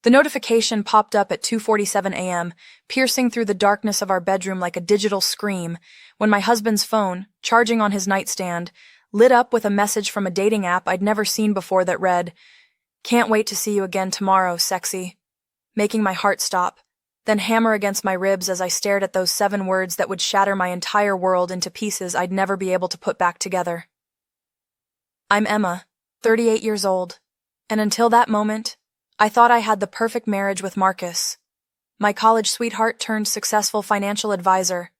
The notification popped up at 2:47 a.m., piercing through the darkness of our bedroom like a digital scream, when my husband's phone, charging on his nightstand, lit up with a message from a dating app I'd never seen before that read, "Can't wait to see you again tomorrow, sexy," making my heart stop, then hammer against my ribs as I stared at those 7 words that would shatter my entire world into pieces I'd never be able to put back together. I'm Emma, 38 years old, and until that moment, I thought I had the perfect marriage with Marcus, my college sweetheart turned successful financial advisor,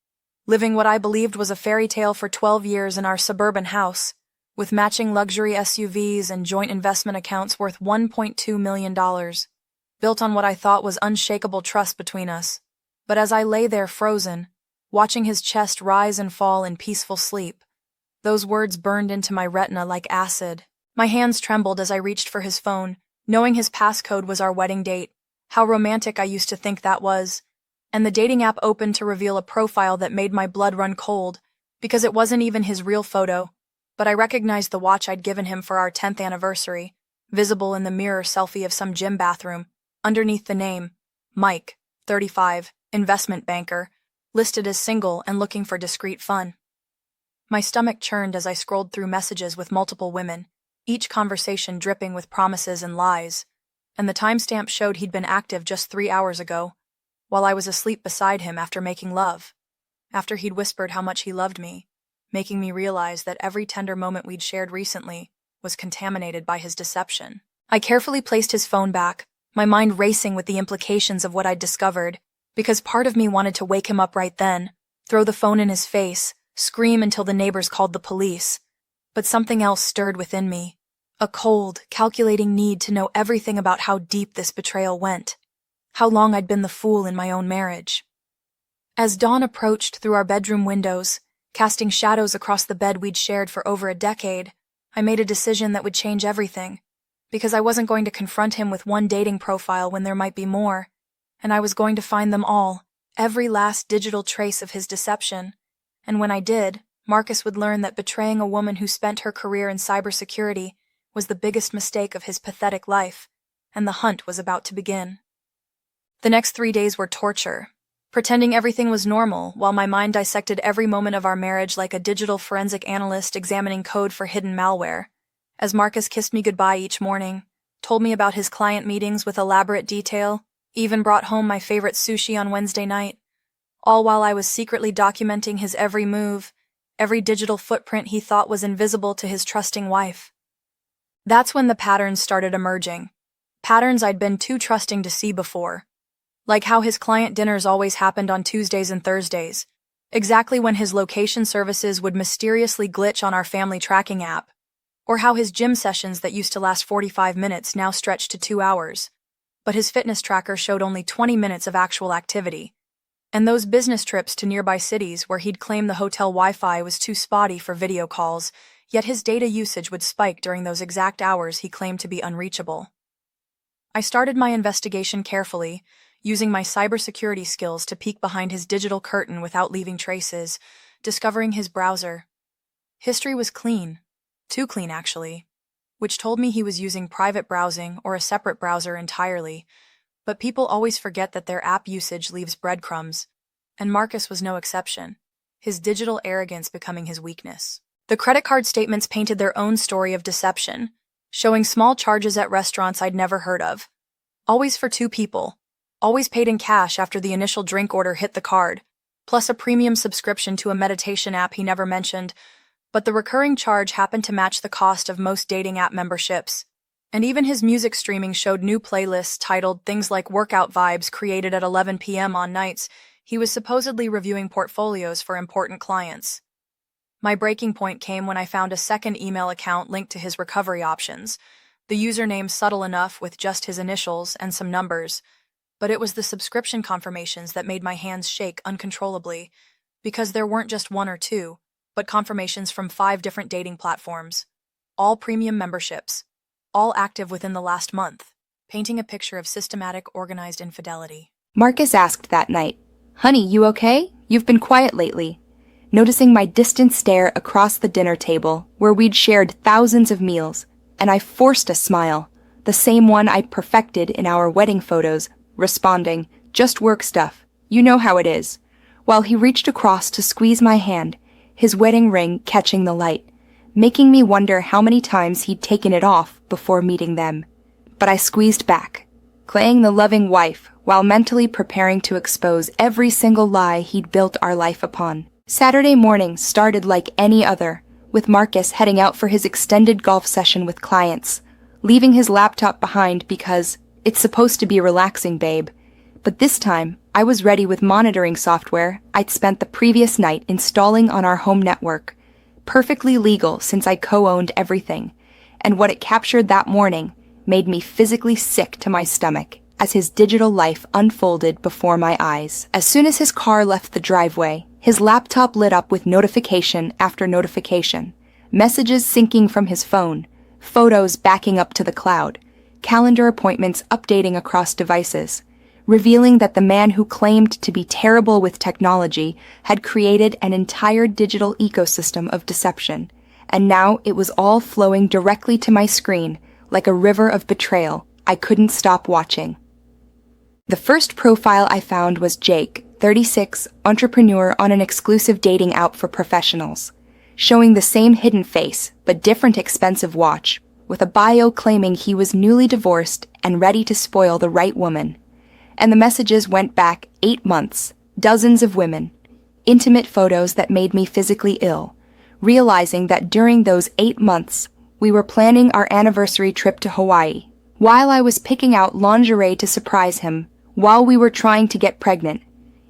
living what I believed was a fairy tale for 12 years in our suburban house, with matching luxury SUVs and joint investment accounts worth $1.2 million, built on what I thought was unshakable trust between us. But as I lay there frozen, watching his chest rise and fall in peaceful sleep, those words burned into my retina like acid. My hands trembled as I reached for his phone, knowing his passcode was our wedding date. How romantic I used to think that was. And the dating app opened to reveal a profile that made my blood run cold, because it wasn't even his real photo, but I recognized the watch I'd given him for our 10th anniversary, visible in the mirror selfie of some gym bathroom, underneath the name, Mike, 35, investment banker, listed as single and looking for discreet fun. My stomach churned as I scrolled through messages with multiple women, each conversation dripping with promises and lies, and the timestamp showed he'd been active just 3 hours ago, while I was asleep beside him after making love, after he'd whispered how much he loved me, making me realize that every tender moment we'd shared recently was contaminated by his deception. I carefully placed his phone back, my mind racing with the implications of what I'd discovered, because part of me wanted to wake him up right then, throw the phone in his face, scream until the neighbors called the police. But something else stirred within me, a cold, calculating need to know everything about how deep this betrayal went, how long I'd been the fool in my own marriage. As dawn approached through our bedroom windows, casting shadows across the bed we'd shared for over a decade, I made a decision that would change everything, because I wasn't going to confront him with one dating profile when there might be more, and I was going to find them all, every last digital trace of his deception. And when I did, Marcus would learn that betraying a woman who spent her career in cybersecurity was the biggest mistake of his pathetic life, and the hunt was about to begin. The next 3 days were torture, pretending everything was normal while my mind dissected every moment of our marriage like a digital forensic analyst examining code for hidden malware. As Marcus kissed me goodbye each morning, told me about his client meetings with elaborate detail, even brought home my favorite sushi on Wednesday night, all while I was secretly documenting his every move, every digital footprint he thought was invisible to his trusting wife. That's when the patterns started emerging, patterns I'd been too trusting to see before. Like how his client dinners always happened on Tuesdays and Thursdays, exactly when his location services would mysteriously glitch on our family tracking app, or how his gym sessions that used to last 45 minutes now stretched to 2 hours, but his fitness tracker showed only 20 minutes of actual activity. And those business trips to nearby cities where he'd claim the hotel Wi-Fi was too spotty for video calls, yet his data usage would spike during those exact hours he claimed to be unreachable. I started my investigation carefully, using my cybersecurity skills to peek behind his digital curtain without leaving traces, discovering his browser. History was clean, too clean actually, which told me he was using private browsing or a separate browser entirely. But people always forget that their app usage leaves breadcrumbs, and Marcus was no exception, his digital arrogance becoming his weakness. The credit card statements painted their own story of deception, showing small charges at restaurants I'd never heard of. Always for 2 people, always paid in cash after the initial drink order hit the card, plus a premium subscription to a meditation app he never mentioned, but the recurring charge happened to match the cost of most dating app memberships. And even his music streaming showed new playlists titled things like Workout Vibes created at 11 p.m. on nights he was supposedly reviewing portfolios for important clients. My breaking point came when I found a second email account linked to his recovery options, the username subtle enough with just his initials and some numbers, but it was the subscription confirmations that made my hands shake uncontrollably, because there weren't just 1 or 2, but confirmations from 5 different dating platforms, all premium memberships, all active within the last month, painting a picture of systematic, organized infidelity. Marcus asked that night, "Honey, you okay? You've been quiet lately." Noticing my distant stare across the dinner table, where we'd shared thousands of meals, and I forced a smile, the same one I perfected in our wedding photos, responding, "Just work stuff. You know how it is," while he reached across to squeeze my hand, his wedding ring catching the light, making me wonder how many times he'd taken it off before meeting them. But I squeezed back, playing the loving wife while mentally preparing to expose every single lie he'd built our life upon. Saturday morning started like any other, with Marcus heading out for his extended golf session with clients, leaving his laptop behind because it's supposed to be relaxing, babe. But this time, I was ready with monitoring software I'd spent the previous night installing on our home network, perfectly legal since I co-owned everything, and what it captured that morning made me physically sick to my stomach as his digital life unfolded before my eyes. As soon as his car left the driveway, his laptop lit up with notification after notification, messages syncing from his phone, photos backing up to the cloud, calendar appointments updating across devices, revealing that the man who claimed to be terrible with technology had created an entire digital ecosystem of deception, and now it was all flowing directly to my screen like a river of betrayal I couldn't stop watching. The first profile I found was Jake, 36, entrepreneur on an exclusive dating app for professionals, showing the same hidden face but different expensive watch, with a bio claiming he was newly divorced and ready to spoil the right woman. And the messages went back 8 months, dozens of women, intimate photos that made me physically ill, realizing that during those 8 months, we were planning our anniversary trip to Hawaii. While I was picking out lingerie to surprise him, while we were trying to get pregnant,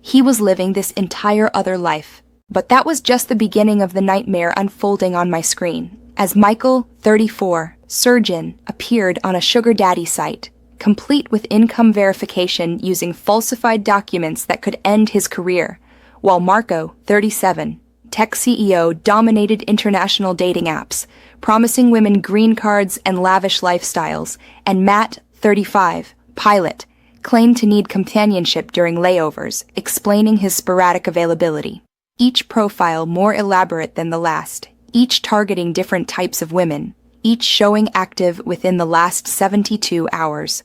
he was living this entire other life. But that was just the beginning of the nightmare unfolding on my screen, as Michael, 34, surgeon, appeared on a sugar daddy site, complete with income verification using falsified documents that could end his career, while Marco, 37, tech CEO, dominated international dating apps, promising women green cards and lavish lifestyles, and Matt, 35, pilot, claimed to need companionship during layovers, explaining his sporadic availability. Each profile more elaborate than the last, each targeting different types of women, each showing active within the last 72 hours.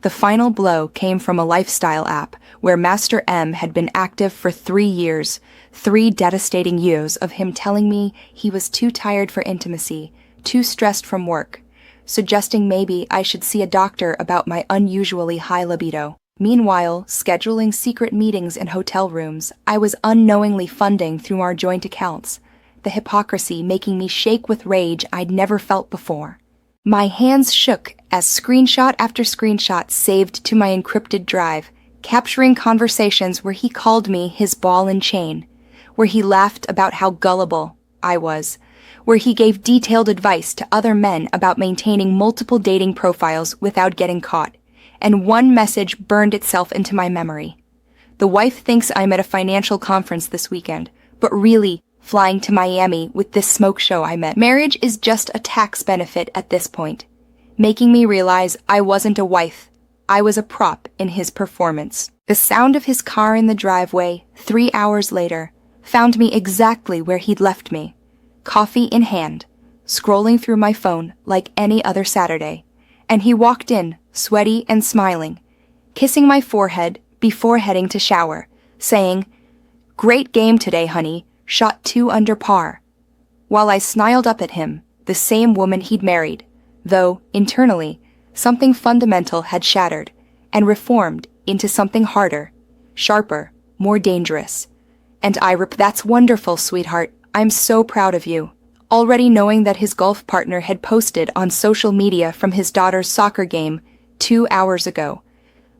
The final blow came from a lifestyle app where Master M had been active for 3 years, 3 devastating years of him telling me he was too tired for intimacy, too stressed from work, suggesting maybe I should see a doctor about my unusually high libido. Meanwhile, scheduling secret meetings in hotel rooms I was unknowingly funding through our joint accounts, the hypocrisy making me shake with rage I'd never felt before. My hands shook as screenshot after screenshot saved to my encrypted drive, capturing conversations where he called me his ball and chain, where he laughed about how gullible I was, where he gave detailed advice to other men about maintaining multiple dating profiles without getting caught, and one message burned itself into my memory. The wife thinks I'm at a financial conference this weekend, but really flying to Miami with this smoke show I met. Marriage is just a tax benefit at this point, making me realize I wasn't a wife. I was a prop in his performance. The sound of his car in the driveway, 3 hours later, found me exactly where he'd left me, coffee in hand, scrolling through my phone like any other Saturday, and he walked in, sweaty and smiling, kissing my forehead before heading to shower, saying, "Great game today, honey. Shot 2 under par," while I snarled up at him, the same woman he'd married, though, internally, something fundamental had shattered and reformed into something harder, sharper, more dangerous. And "That's wonderful, sweetheart. I'm so proud of you," already knowing that his golf partner had posted on social media from his daughter's soccer game 2 hours ago.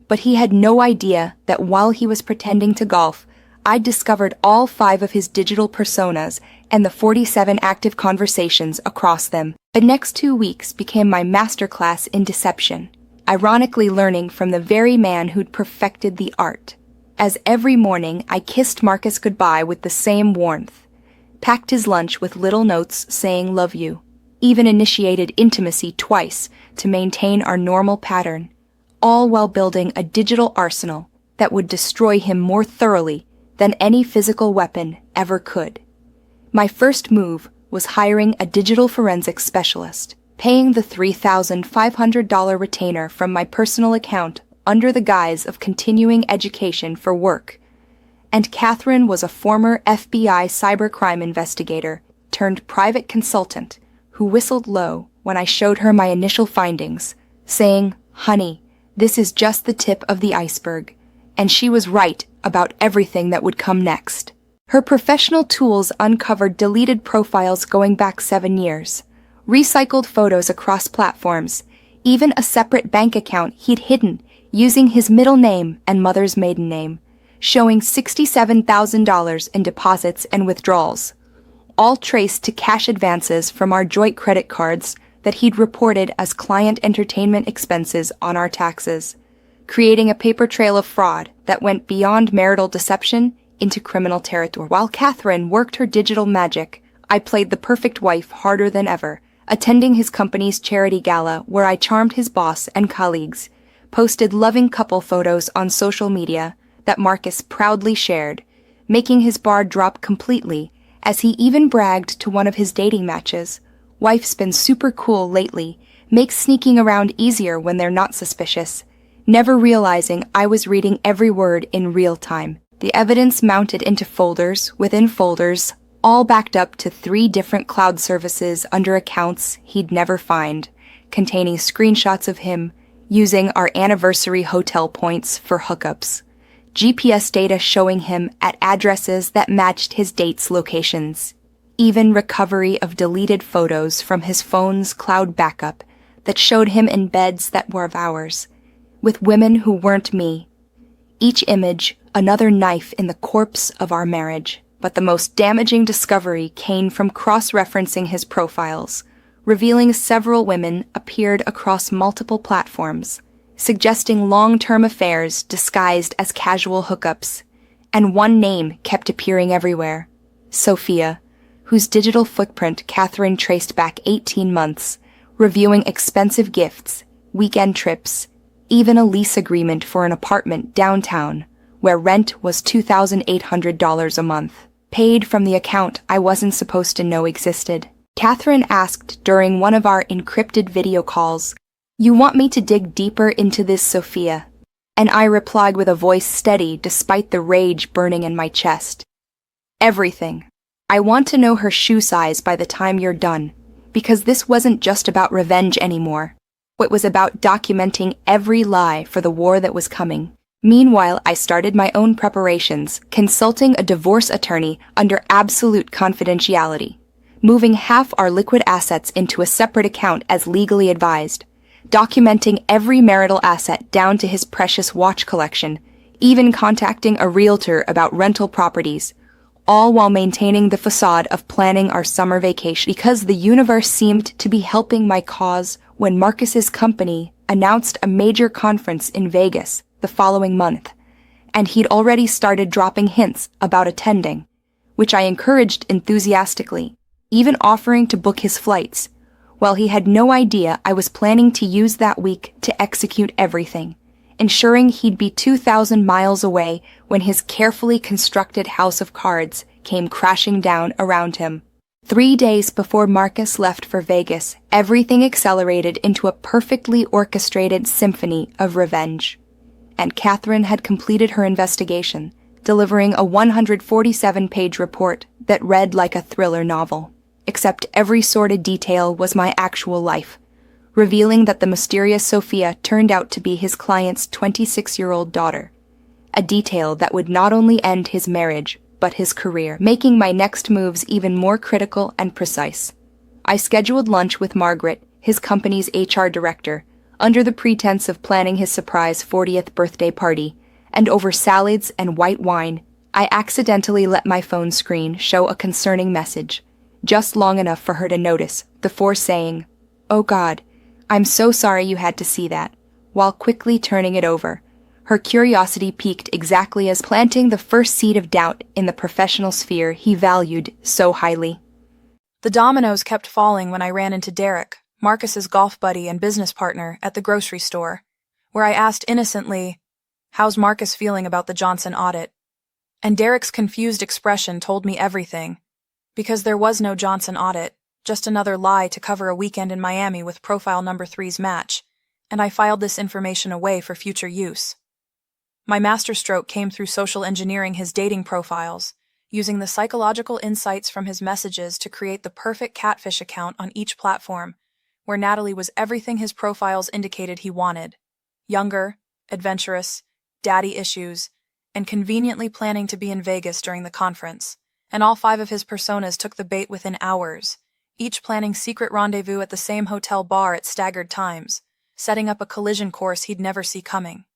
But he had no idea that while he was pretending to golf, I'd discovered all 5 of his digital personas and the 47 active conversations across them. The next 2 weeks became my masterclass in deception, ironically learning from the very man who'd perfected the art. As every morning I kissed Marcus goodbye with the same warmth, packed his lunch with little notes saying "love you," even initiated intimacy twice to maintain our normal pattern, all while building a digital arsenal that would destroy him more thoroughly than any physical weapon ever could. My first move was hiring a digital forensics specialist, paying the $3,500 retainer from my personal account under the guise of continuing education for work. And Catherine was a former FBI cybercrime investigator turned private consultant who whistled low when I showed her my initial findings, saying, "Honey, this is just the tip of the iceberg." And she was right about everything that would come next. Her professional tools uncovered deleted profiles going back 7 years, recycled photos across platforms, even a separate bank account he'd hidden using his middle name and mother's maiden name, showing $67,000 in deposits and withdrawals, all traced to cash advances from our joint credit cards that he'd reported as client entertainment expenses on our taxes, creating a paper trail of fraud that went beyond marital deception into criminal territory. While Catherine worked her digital magic, I played the perfect wife harder than ever, attending his company's charity gala where I charmed his boss and colleagues, posted loving couple photos on social media that Marcus proudly shared, making his bar drop completely as he even bragged to one of his dating matches, "Wife's been super cool lately, makes sneaking around easier when they're not suspicious," never realizing I was reading every word in real time. The evidence mounted into folders within folders, all backed up to 3 different cloud services under accounts he'd never find, containing screenshots of him using our anniversary hotel points for hookups, GPS data showing him at addresses that matched his dates' locations, even recovery of deleted photos from his phone's cloud backup that showed him in beds that were of ours, with women who weren't me. Each image, another knife in the corpse of our marriage. But the most damaging discovery came from cross-referencing his profiles, revealing several women appeared across multiple platforms, suggesting long-term affairs disguised as casual hookups, and one name kept appearing everywhere, Sophia, whose digital footprint Catherine traced back 18 months, reviewing expensive gifts, weekend trips, even a lease agreement for an apartment downtown, where rent was $2,800 a month, paid from the account I wasn't supposed to know existed. Catherine asked during one of our encrypted video calls, "You want me to dig deeper into this, Sophia?" And I replied with a voice steady despite the rage burning in my chest. "Everything. I want to know her shoe size by the time you're done, because this wasn't just about revenge anymore. It was about documenting every lie for the war that was coming." Meanwhile, I started my own preparations, consulting a divorce attorney under absolute confidentiality, moving half our liquid assets into a separate account as legally advised, documenting every marital asset down to his precious watch collection, even contacting a realtor about rental properties, all while maintaining the facade of planning our summer vacation because the universe seemed to be helping my cause when Marcus's company announced a major conference in Vegas the following month, and he'd already started dropping hints about attending, which I encouraged enthusiastically, even offering to book his flights, while he had no idea I was planning to use that week to execute everything, ensuring he'd be 2,000 miles away when his carefully constructed house of cards came crashing down around him. 3 days before Marcus left for Vegas, everything accelerated into a perfectly orchestrated symphony of revenge. And Catherine had completed her investigation, delivering a 147-page report that read like a thriller novel, except every sordid detail was my actual life, revealing that the mysterious Sophia turned out to be his client's 26-year-old daughter, a detail that would not only end his marriage, but his career, making my next moves even more critical and precise. I scheduled lunch with Margaret, his company's HR director, under the pretense of planning his surprise 40th birthday party, and over salads and white wine, I accidentally let my phone screen show a concerning message, just long enough for her to notice, before saying, "Oh God, I'm so sorry you had to see that," while quickly turning it over. Her curiosity piqued exactly as planting the first seed of doubt in the professional sphere he valued so highly. The dominoes kept falling when I ran into Derek, Marcus's golf buddy and business partner, at the grocery store, where I asked innocently, "How's Marcus feeling about the Johnson audit?" And Derek's confused expression told me everything, because there was no Johnson audit, Just another lie to cover a weekend in Miami with profile number 3's match, and I filed this information away for future use. My masterstroke came through social engineering his dating profiles, using the psychological insights from his messages to create the perfect catfish account on each platform, where Natalie was everything his profiles indicated he wanted: younger, adventurous, daddy issues, and conveniently planning to be in Vegas during the conference. And all 5 of his personas took the bait within hours, each planning secret rendezvous at the same hotel bar at staggered times, setting up a collision course he'd never see coming.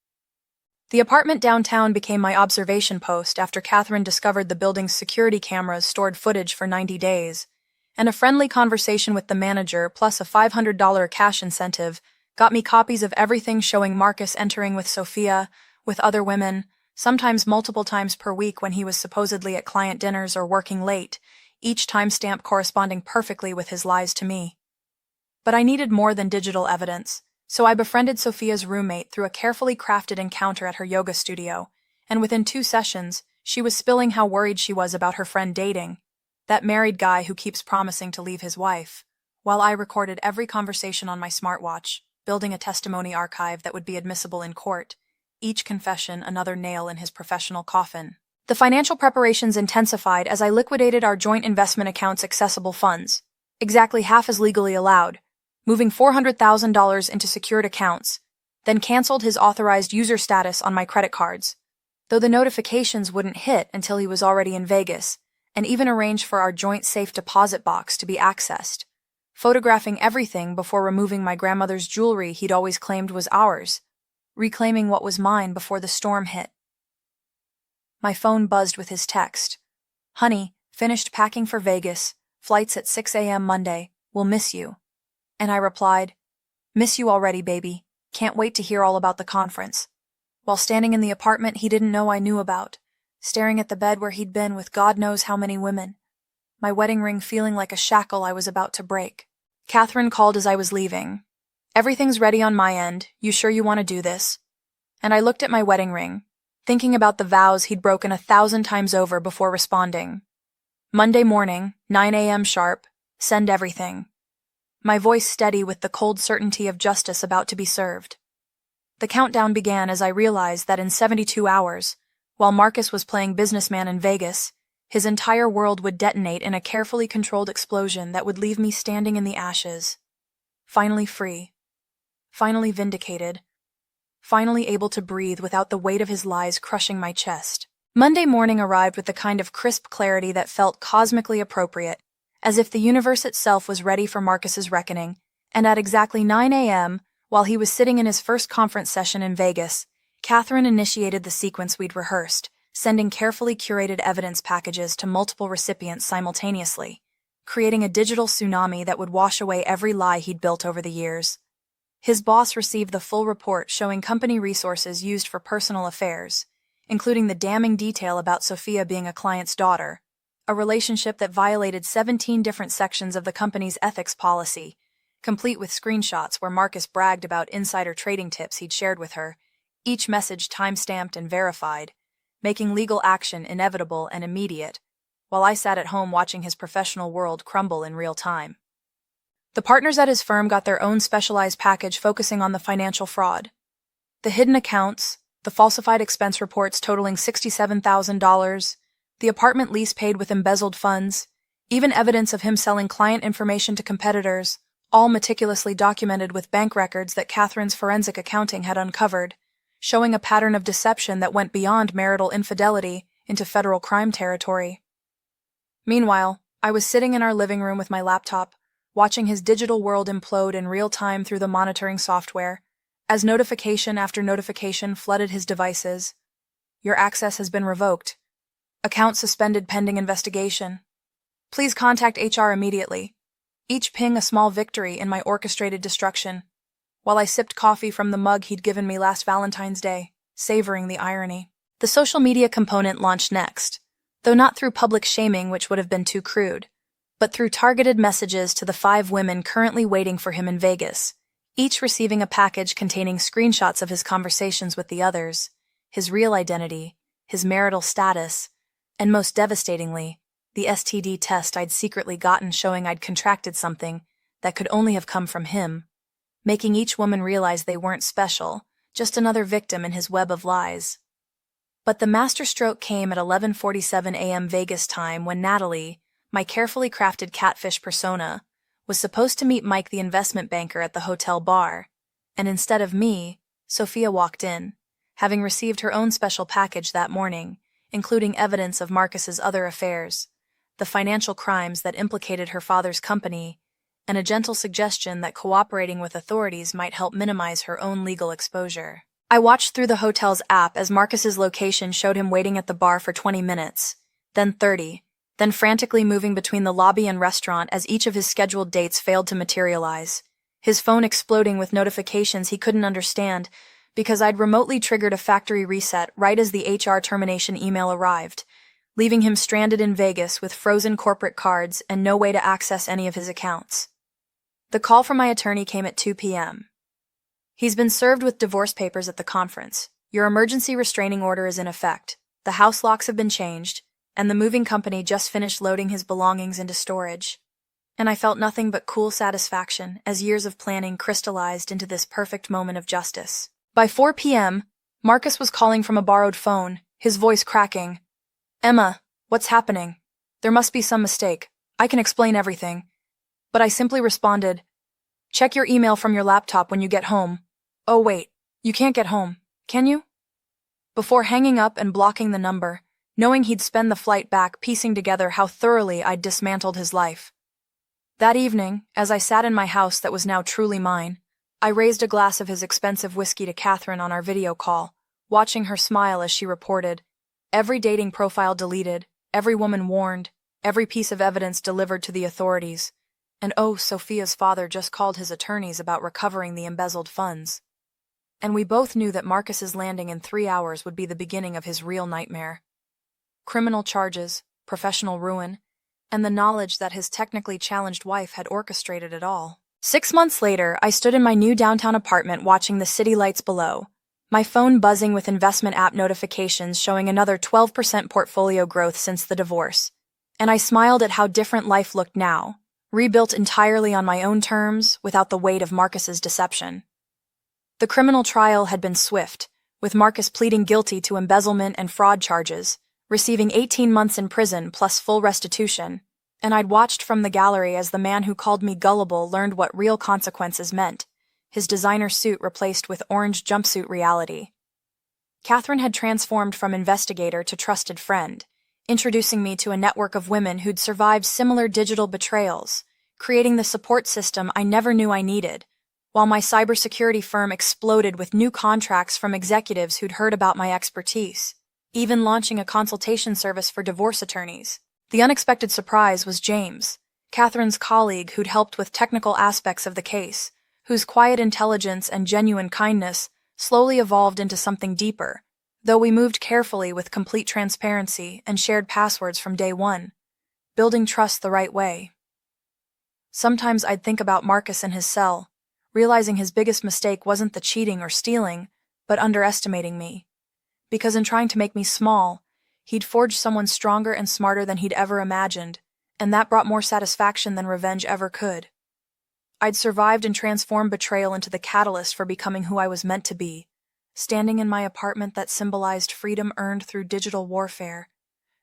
The apartment downtown became my observation post after Catherine discovered the building's security cameras stored footage for 90 days, and a friendly conversation with the manager plus a $500 cash incentive got me copies of everything showing Marcus entering with Sophia, with other women, sometimes multiple times per week when he was supposedly at client dinners or working late, each timestamp corresponding perfectly with his lies to me. But I needed more than digital evidence, so I befriended Sophia's roommate through a carefully crafted encounter at her yoga studio, and within 2 sessions, she was spilling how worried she was about her friend dating, that married guy who keeps promising to leave his wife, while I recorded every conversation on my smartwatch, building a testimony archive that would be admissible in court, each confession another nail in his professional coffin. The financial preparations intensified as I liquidated our joint investment account's accessible funds, exactly half as legally allowed, moving $400,000 into secured accounts, then canceled his authorized user status on my credit cards, though the notifications wouldn't hit until he was already in Vegas, and even arranged for our joint safe deposit box to be accessed, photographing everything before removing my grandmother's jewelry he'd always claimed was ours, reclaiming what was mine before the storm hit. My phone buzzed with his text. "Honey, finished packing for Vegas, flights at 6 a.m. Monday, will miss you." And I replied, "Miss you already, baby. Can't wait to hear all about the conference." While standing in the apartment he didn't know I knew about, staring at the bed where he'd been with God knows how many women, my wedding ring feeling like a shackle I was about to break. Catherine called as I was leaving. "Everything's ready on my end. You sure you want to do this?" And I looked at my wedding ring, thinking about the vows he'd broken 1,000 times over before responding. "Monday morning, 9 a.m. sharp, send everything." My voice steady with the cold certainty of justice about to be served. The countdown began as I realized that in 72 hours, while Marcus was playing businessman in Vegas, his entire world would detonate in a carefully controlled explosion that would leave me standing in the ashes. Finally free. Finally vindicated. Finally able to breathe without the weight of his lies crushing my chest. Monday morning arrived with the kind of crisp clarity that felt cosmically appropriate, as if the universe itself was ready for Marcus's reckoning, and at exactly 9 a.m., while he was sitting in his first conference session in Vegas, Catherine initiated the sequence we'd rehearsed, sending carefully curated evidence packages to multiple recipients simultaneously, creating a digital tsunami that would wash away every lie he'd built over the years. His boss received the full report showing company resources used for personal affairs, including the damning detail about Sophia being a client's daughter, a relationship that violated 17 different sections of the company's ethics policy, complete with screenshots where Marcus bragged about insider trading tips he'd shared with her, each message time-stamped and verified, making legal action inevitable and immediate, while I sat at home watching his professional world crumble in real time. The partners at his firm got their own specialized package focusing on the financial fraud. The hidden accounts, the falsified expense reports totaling $67,000, the apartment lease paid with embezzled funds, even evidence of him selling client information to competitors, all meticulously documented with bank records that Catherine's forensic accounting had uncovered, showing a pattern of deception that went beyond marital infidelity into federal crime territory. Meanwhile, I was sitting in our living room with my laptop, watching his digital world implode in real time through the monitoring software, as notification after notification flooded his devices. "Your access has been revoked. Account suspended pending investigation. Please contact HR immediately." Each ping a small victory in my orchestrated destruction, while I sipped coffee from the mug he'd given me last Valentine's Day, savoring the irony. The social media component launched next, though not through public shaming, which would have been too crude, but through targeted messages to the 5 women currently waiting for him in Vegas, each receiving a package containing screenshots of his conversations with the others, his real identity, his marital status, and most devastatingly, the STD test I'd secretly gotten showing I'd contracted something that could only have come from him, making each woman realize they weren't special, just another victim in his web of lies. But the masterstroke came at 11:47 a.m. Vegas time when Natalie, my carefully crafted catfish persona, was supposed to meet Mike the investment banker at the hotel bar, and instead of me, Sophia walked in, having received her own special package that morning, including evidence of Marcus's other affairs, the financial crimes that implicated her father's company, and a gentle suggestion that cooperating with authorities might help minimize her own legal exposure. I watched through the hotel's app as Marcus's location showed him waiting at the bar for 20 minutes, then 30, then frantically moving between the lobby and restaurant as each of his scheduled dates failed to materialize, his phone exploding with notifications he couldn't understand because I'd remotely triggered a factory reset right as the HR termination email arrived, leaving him stranded in Vegas with frozen corporate cards and no way to access any of his accounts. The call from my attorney came at 2 p.m. He's been served with divorce papers at the conference. Your emergency restraining order is in effect. The house locks have been changed, and the moving company just finished loading his belongings into storage. And I felt nothing but cool satisfaction as years of planning crystallized into this perfect moment of justice. By 4 p.m., Marcus was calling from a borrowed phone, his voice cracking. "Emma, what's happening? There must be some mistake. I can explain everything." But I simply responded, "Check your email from your laptop when you get home." "Oh wait, you can't get home, can you?" Before hanging up and blocking the number, knowing he'd spend the flight back piecing together how thoroughly I'd dismantled his life. That evening, as I sat in my house that was now truly mine, I raised a glass of his expensive whiskey to Catherine on our video call, watching her smile as she reported, every dating profile deleted, every woman warned, every piece of evidence delivered to the authorities. And oh, Sophia's father just called his attorneys about recovering the embezzled funds. And we both knew that Marcus's landing in 3 hours would be the beginning of his real nightmare. Criminal charges, professional ruin, and the knowledge that his technically challenged wife had orchestrated it all. 6 months later, I stood in my new downtown apartment watching the city lights below, my phone buzzing with investment app notifications showing another 12% portfolio growth since the divorce. And I smiled at how different life looked now, rebuilt entirely on my own terms, without the weight of Marcus's deception. The criminal trial had been swift, with Marcus pleading guilty to embezzlement and fraud charges, receiving 18 months in prison plus full restitution, and I'd watched from the gallery as the man who called me gullible learned what real consequences meant, his designer suit replaced with orange jumpsuit reality. Catherine had transformed from investigator to trusted friend, introducing me to a network of women who'd survived similar digital betrayals, creating the support system I never knew I needed, while my cybersecurity firm exploded with new contracts from executives who'd heard about my expertise, even launching a consultation service for divorce attorneys. The unexpected surprise was James, Catherine's colleague who'd helped with technical aspects of the case, whose quiet intelligence and genuine kindness slowly evolved into something deeper, though we moved carefully with complete transparency and shared passwords from day one, building trust the right way. Sometimes I'd think about Marcus in his cell, realizing his biggest mistake wasn't the cheating or stealing, but underestimating me. Because in trying to make me small, he'd forged someone stronger and smarter than he'd ever imagined, and that brought more satisfaction than revenge ever could. I'd survived and transformed betrayal into the catalyst for becoming who I was meant to be, standing in my apartment that symbolized freedom earned through digital warfare,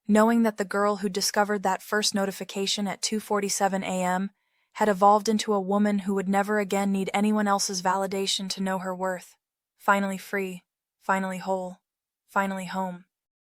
knowing that the girl who discovered that first notification at 2:47 a.m. had evolved into a woman who would never again need anyone else's validation to know her worth. Finally free, finally whole, finally home.